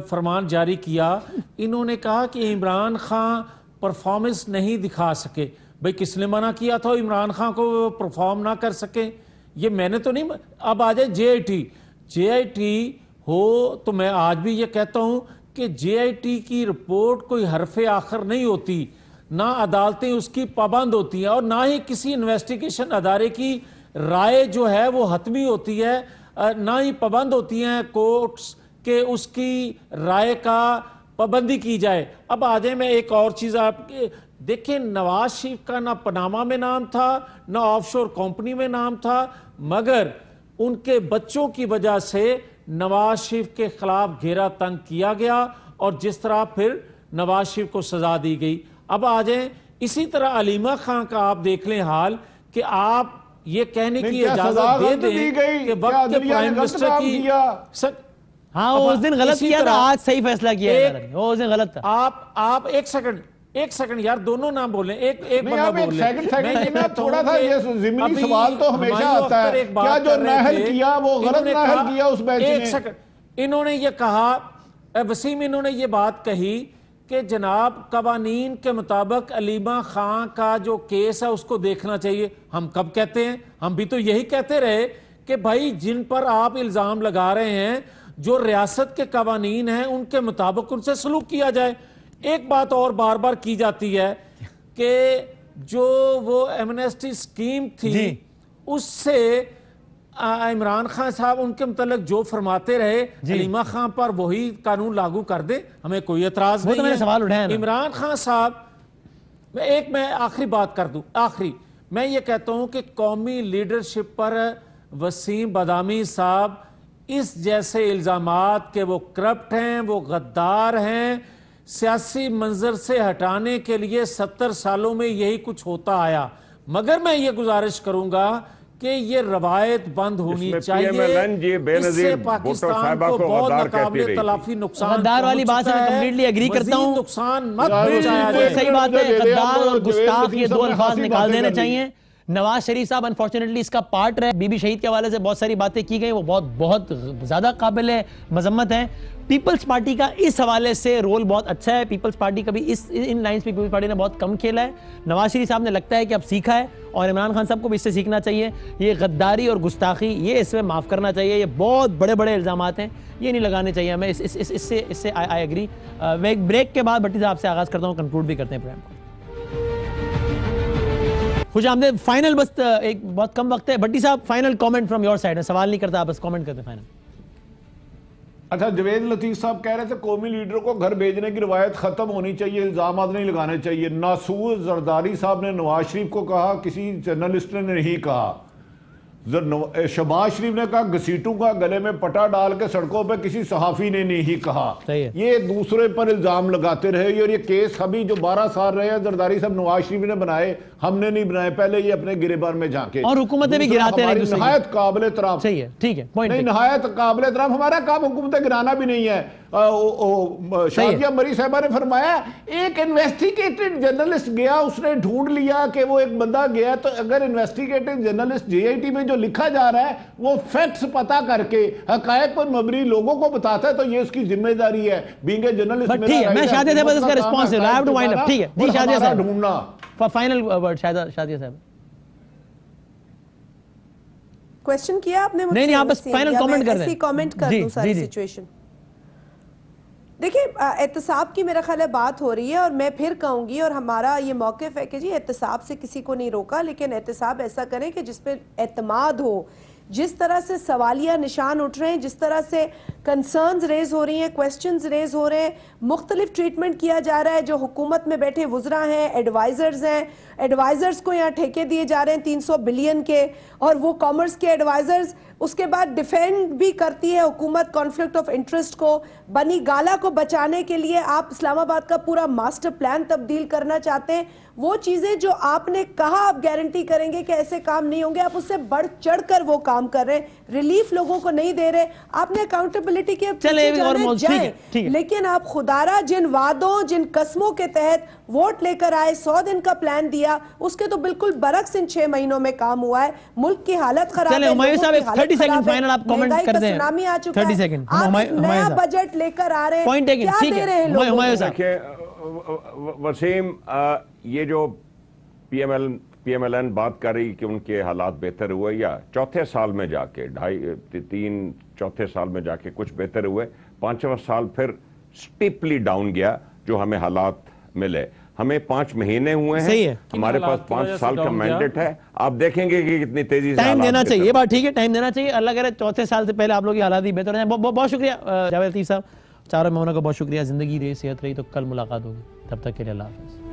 فرمان جاری کیا. انہوں نے کہا کہ عمران خان پرفارمنس نہیں دکھا سکے. بھئی کس نے منع کیا تھا عمران خان کو پرفارم نہ کر سکے؟ یہ میں نے تو نہیں. اب آ جائے جے آئی ٹی ہو, تو میں آج بھی یہ کہتا ہوں کہ جے آئی ٹی کی رپورٹ کوئی حرف آخر نہیں ہوتی, نہ عدالتیں اس کی پابند ہوتی ہیں, اور نہ ہی کسی انویسٹیگیشن ادارے کی رائے جو ہے وہ حتمی ہوتی ہے, نہ ہی پابند ہوتی ہیں کورٹس کہ اس کی رائے کا پابندی کی جائے. اب آ جائیں, میں ایک اور چیز آپ دیکھیں, نواز شریف کا نہ پاناما میں نام تھا نہ آف شور کمپنی میں نام تھا, مگر ان کے بچوں کی وجہ سے نواز شریف کے خلاف گھیرا تنگ کیا گیا, اور جس طرح پھر نواز شریف کو سزا دی گئی. اب آ جائیں, اسی طرح علیمہ خان کا آپ دیکھ لیں حال, کہ آپ یہ کہنے کی اجازت دے دیں کہ وقت کے پرائم منسٹر کی ہاں وہ اس دن غلط کیا تھا, آج صحیح فیصلہ کیا ہے, وہ اس دن غلط تھا. آپ ایک سیکنڈ یار, دونوں نام بولیں, ایک بندہ بولیں. تھوڑا سا یہ ضمنی سوال تو ہمیشہ آتا ہے, کیا جو نہل کیا وہ غلط نہل کیا اس بیچ نے؟ ایک سیکنڈ, انہوں نے یہ کہا, وسیم انہوں نے یہ بات کہی کہ جناب قوانین کے مطابق علیمہ خان کا جو کیس ہے اس کو دیکھنا چاہیے. ہم کب کہتے ہیں؟ ہم بھی تو یہی کہتے رہے کہ بھائی جن پر آپ الزام لگا رہے ہیں, جو ریاست کے قوانین ہیں ان کے مطابق ان سے سلوک کیا جائے. ایک بات اور بار بار کی جاتی ہے کہ جو وہ ایمنسٹی سکیم تھی اس سے عمران خان صاحب ان کے متعلق جو فرماتے رہے, علیمہ خان پر وہی قانون لاگو کر دے, ہمیں کوئی اعتراض نہیں ہے. عمران خان صاحب, میں آخری بات کر دوں, میں یہ کہتا ہوں کہ قومی لیڈرشپ پر وسیم بادامی صاحب اس جیسے الزامات کہ وہ کرپٹ ہیں, وہ غدار ہیں, سیاسی منظر سے ہٹانے کے لیے 70 سالوں میں یہی کچھ ہوتا آیا. مگر میں یہ گزارش کروں گا کہ یہ روایت بند ہونی میں چاہیے. PMLN یہ بے اس نظیر سے بھٹو پاکستان صاحبہ کو کو بہت غدار کہتی ناقابل رہی تلافی نقصان غدار والی بات سے میں completely agree کرتا ہوں. مزید نقصان مت پہنچایا بالکل جائے. صحیح بات ہے. غدار اور جویل گستاخ لطیف یہ صاحب دو نے الفاظ خاصی نکال باتیں دینے کر لی. چاہیے. نواز شریف صاحب انفارچونیٹلی اس کا پارٹ رہے. بی بی شہید کے حوالے سے بہت ساری باتیں کی گئی, وہ بہت زیادہ قابل مذمت ہیں. پیپلز پارٹی کا اس حوالے سے رول بہت اچھا ہے. پیپلز پارٹی کا بھی ان لائنز پہ پیپلز پارٹی نے بہت کم کھیلا ہے. نواز شریف صاحب نے لگتا ہے کہ اب سیکھا ہے, اور عمران خان صاحب کو بھی اس سے سیکھنا چاہیے. یہ غداری اور گستاخی یہ اس میں معاف کرنا چاہیے. یہ بہت بڑے بڑے الزامات ہیں, یہ نہیں لگانے چاہیے ہمیں. اس سے آئی ایگری. ایک بریک کے بعد بھٹی صاحب سے آغاز کرتا ہوں, کنکلوڈ بھی کرتے ہیں پروگرام کو. خوش آمدید. فائنل بس ایک بہت کم وقت ہے. بھٹی صاحب final comment from your side. سوال نہیں کرتا, آپ بس کامنٹ کرتے ہیں فائنل. اچھا, جوید لطیف صاحب کہہ رہے تھے قومی لیڈر کو گھر بھیجنے کی روایت ختم ہونی چاہیے, الزامات نہیں لگانے چاہیے. ناصور زرداری صاحب نے نواز شریف کو کہا, کسی جرنلسٹ نے نہیں کہا. شہباز شریف نے کہا گھسیٹوں کا گلے میں پٹا ڈال کے سڑکوں پہ, کسی صحافی نے نہیں کہا. یہ دوسرے پر الزام لگاتے رہے. اور یہ کیس ابھی جو 12 سال رہے ہیں زرداری صاحب نواز شریف نے بنائے, ہم نے نہیں بنائے. پہلے یہ اپنے گریبان میں جھانکے, اور حکومتیں بھی گراتے رہے. نہایت قابل احترام. صحیح ہے, ٹھیک ہے, نہیں, نہایت قابل احترام. ہمارا کام حکومتیں گرانا بھی نہیں ہے. شادیہ مری صاحبہ نے فرمایا ایک انویسٹیگیٹڈ جرنلسٹ گیا, اس نے ڈھونڈ لیا کہ وہ ایک بندہ گیا. تو اگر انویسٹیگیٹڈ جرنلسٹ JIT میں جو لکھا جا رہا ہے وہ فیکٹس پتا کر کے حقائق پر مبنی لوگوں کو بتاتا ہے, تو یہ اس کی ذمہ داری ہے بینگ اے جرنلسٹ. میں شادیہ صاحب اس کا رسپانس ہے. I have to wind up. ٹھیک ہے جی, شادیہ صاحب ڈھونڈنا فائنل ورڈ. شادیہ صاحب کویسچن کیا آپ نے؟ نہیں, آپ بس فائنل کامنٹ کر دیں. ایسی کامنٹ کر دوں ساری سچویشن. دیکھیں, احتساب کی میرا خیال ہے بات ہو رہی ہے, اور میں پھر کہوں گی, اور ہمارا یہ موقف ہے کہ جی احتساب سے کسی کو نہیں روکا, لیکن احتساب ایسا کریں کہ جس پہ اعتماد ہو. جس طرح سے سوالیہ نشان اٹھ رہے ہیں, جس طرح سے کنسرنز ریز ہو رہی ہیں, کویسچنز ریز ہو رہے ہیں, مختلف ٹریٹمنٹ کیا جا رہا ہے. جو حکومت میں بیٹھے وزراء ہیں, ایڈوائزرز ہیں, ایڈوائزرز کو یہاں ٹھیکے دیے جا رہے ہیں 300 بلین کے, اور وہ کامرس کے ایڈوائزرز. اس کے بعد ڈیفینڈ بھی کرتی ہے حکومت کانفلکٹ آف انٹرسٹ کو. بنی گالا کو بچانے کے لیے آپ اسلام آباد کا پورا ماسٹر پلان تبدیل کرنا چاہتے ہیں. وہ چیزیں جو آپ نے کہا آپ گارنٹی کریں گے کہ ایسے کام نہیں ہوں گے, آپ اس سے بڑھ چڑھ کر وہ کام کر رہے ہیں. ریلیف لوگوں کو نہیں دے رہے. آپ نے اکاؤنٹیبلٹی کے جائیں, لیکن آپ خدارہ جن وعدوں, جن قسموں کے تحت ووٹ لے کر آئے, 100 دن کا پلان دیا, اس کے تو بالکل برعکس ان 6 مہینوں میں کام ہوا ہے. ملک کی حالت خراب ہے, لوگوں کی حالت خراب ہے, مہنگائی کا سونامی آ چکا ہے. آپ نیا بجٹ لے کر آ رہے ہیں, کیا دے رہے ہیں لوگوں کو؟ وسیم, یہ جو PMLN بات کر رہی کہ ان کے حالات بہتر ہوئے, یا چوتھے سال میں جا کے 3-4 سال میں جا کے کچھ بہتر ہوئے, 5واں سال پھر سٹیپلی ڈاؤن گیا جو ہمیں حالات ملے. ہمیں 5 مہینے ہوئے ہیں, ہمارے پاس 5 سال کا مینڈیٹ ہے. آپ دیکھیں گے کہ کتنی تیزی سے ٹائم دینا چاہیے. یہ بات ٹھیک ہے, ٹائم دینا چاہیے. اللہ کرے چوتھے سال سے پہلے آپ لوگ کی حالات ہی بہتر ہو جائیں. بہت شکریہ جاوید لطیف صاحب, چاروں مہمانوں کا بہت شکریہ. زندگی رہی, صحت رہی تو کل ملاقات ہوگی. تب تک کے لیے اللہ حافظ.